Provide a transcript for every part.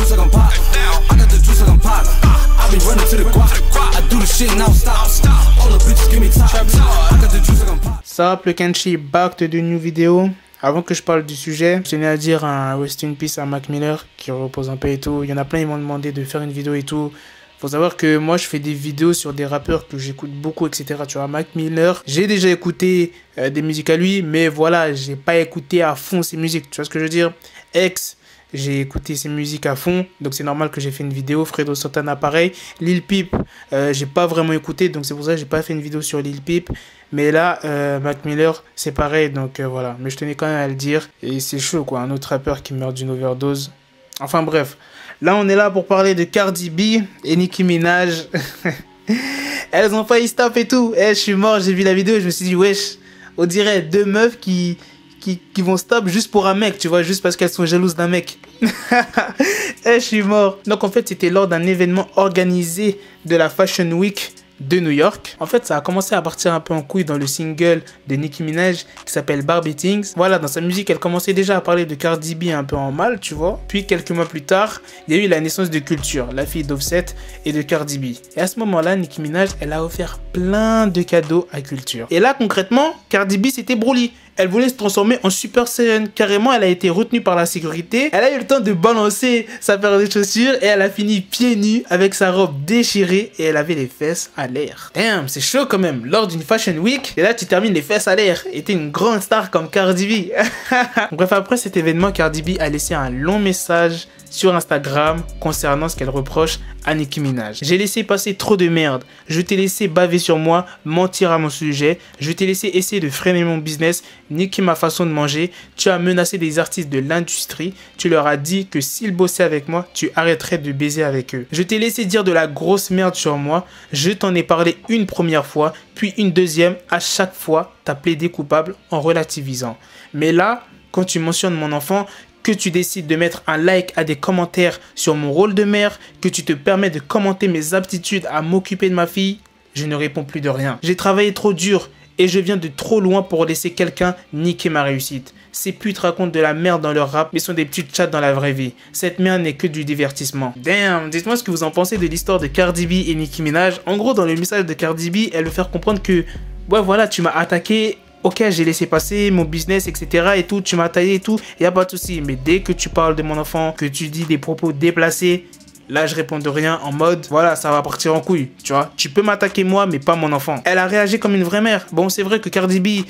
juice like I'm pop. I got the juice like I'm pop. I be running to the guap. I do the shit now stop. All the bitches give me top. I got the juice like I'm pop. Sup, le Kenshi, back to the new video. Avant que je parle du sujet, je tenais à dire un rest in peace à Mac Miller qui repose un peu et tout. Il y en a plein, ils m'ont demandé de faire une vidéo et tout. Faut savoir que moi je fais des vidéos sur des rappeurs que j'écoute beaucoup, etc. Tu vois, Mac Miller, j'ai déjà écouté des musiques à lui, mais voilà, j'ai pas écouté à fond ses musiques. Tu vois ce que je veux dire? X, j'ai écouté ses musiques à fond, donc c'est normal que j'ai fait une vidéo. Fredo Santana pareil. Lil Peep, j'ai pas vraiment écouté, donc c'est pour ça que j'ai pas fait une vidéo sur Lil Peep. Mais là, Mac Miller, c'est pareil, donc voilà. Mais je tenais quand même à le dire. Et c'est chaud, quoi, un autre rappeur qui meurt d'une overdose. Enfin bref, là on est là pour parler de Cardi B et Nicki Minaj. Elles ont failli stop et tout. Je suis mort, j'ai vu la vidéo et je me suis dit, wesh, on dirait deux meufs qui vont stop juste pour un mec, tu vois, juste parce qu'elles sont jalouses d'un mec. Je suis mort. Donc en fait, c'était lors d'un événement organisé de la Fashion Week de New York. En fait, ça a commencé à partir un peu en couille dans le single de Nicki Minaj qui s'appelle Barbie Things. Voilà, dans sa musique, elle commençait déjà à parler de Cardi B un peu en mal, tu vois. Puis quelques mois plus tard, il y a eu la naissance de Culture, la fille d'Offset et de Cardi B. Et à ce moment-là, Nicki Minaj, elle a offert plein de cadeaux à Culture. Et là, concrètement, Cardi B, c'était Broly. Elle voulait se transformer en Super Saiyan. Carrément, elle a été retenue par la sécurité. Elle a eu le temps de balancer sa paire de chaussures et elle a fini pieds nus avec sa robe déchirée et elle avait les fesses à l'air. Damn, c'est chaud quand même. Lors d'une Fashion Week, et là tu termines les fesses à l'air. Et t'es une grande star comme Cardi B. Bref, après cet événement, Cardi B a laissé un long message sur Instagram concernant ce qu'elle reproche à Nicki Minaj. J'ai laissé passer trop de merde. Je t'ai laissé baver sur moi, mentir à mon sujet. Je t'ai laissé essayer de freiner mon business, niquer ma façon de manger. Tu as menacé des artistes de l'industrie. Tu leur as dit que s'ils bossaient avec moi, tu arrêterais de baiser avec eux. Je t'ai laissé dire de la grosse merde sur moi. Je t'en ai parlé une première fois, puis une deuxième. À chaque fois, t'as plaidé coupable en relativisant. Mais là, quand tu mentionnes mon enfant, que tu décides de mettre un like à des commentaires sur mon rôle de mère, que tu te permets de commenter mes aptitudes à m'occuper de ma fille, je ne réponds plus de rien. J'ai travaillé trop dur et je viens de trop loin pour laisser quelqu'un niquer ma réussite. Ces putes racontent de la merde dans leur rap mais sont des petites chattes dans la vraie vie. Cette merde n'est que du divertissement. Damn, dites-moi ce que vous en pensez de l'histoire de Cardi B et Nicki Minaj. En gros, dans le message de Cardi B, elle veut faire comprendre que ouais voilà, tu m'as attaqué. Ok, j'ai laissé passer mon business, etc. et tout, tu m'as taillé et tout, y a pas de souci. Mais dès que tu parles de mon enfant, que tu dis des propos déplacés, là je réponds de rien en mode, voilà, ça va partir en couille, tu vois. Tu peux m'attaquer moi, mais pas mon enfant. Elle a réagi comme une vraie mère. Bon, c'est vrai que Cardi B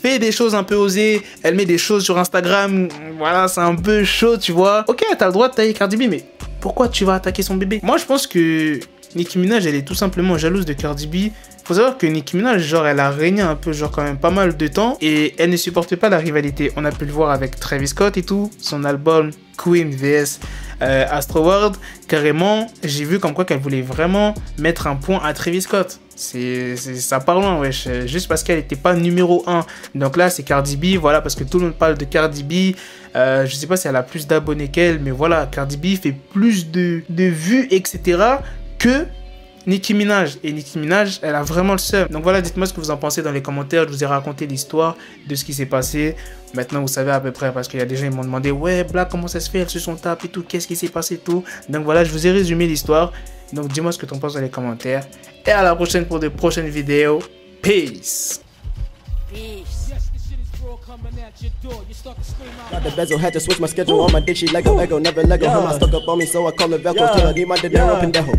fait des choses un peu osées, elle met des choses sur Instagram, voilà, c'est un peu chaud, tu vois. Ok, t'as le droit de tailler Cardi B, mais pourquoi tu vas attaquer son bébé? Moi, je pense que Nicki Minaj, elle est tout simplement jalouse de Cardi B. Faut savoir que Nicki Minaj, genre, elle a régné un peu, genre, quand même pas mal de temps. Et elle ne supporte pas la rivalité. On a pu le voir avec Travis Scott et tout. Son album Queen vs Astro World. Carrément, j'ai vu comme quoi qu'elle voulait vraiment mettre un point à Travis Scott. Ça part loin, wesh. Juste parce qu'elle n'était pas numéro 1. Donc là, c'est Cardi B, voilà, parce que tout le monde parle de Cardi B. Je sais pas si elle a plus d'abonnés qu'elle, mais voilà, Cardi B fait plus de vues, etc. que Nicki Minaj. Et Nicki Minaj, elle a vraiment le seum. Donc voilà, dites-moi ce que vous en pensez dans les commentaires. Je vous ai raconté l'histoire de ce qui s'est passé. Maintenant, vous savez à peu près, parce qu'il y a des gens qui m'ont demandé, ouais, Black, comment ça se fait? Elles se sont tapées et tout. Qu'est-ce qui s'est passé et tout? Donc voilà, je vous ai résumé l'histoire. Donc dis-moi ce que tu en penses dans les commentaires. Et à la prochaine pour de prochaines vidéos. Peace. Got the bezel, had to switch my schedule. On my dick, she Lego, never Lego. Him, I stuck up on me, so I call it Velcro. Till I need my dinero pendejo.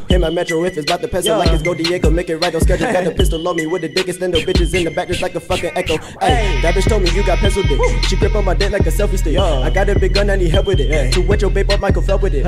Hit my metro if it's about the peso, like it's Go Diego. Make it right on schedule. Got the pistol on me with the dick extendo. Bitches in the back just like a fucking echo. Hey, that bitch told me you got pencil dick. She grip on my dick like a selfie stick. I got a big gun, I need help with it. To wet your babe up, Michael fell with it.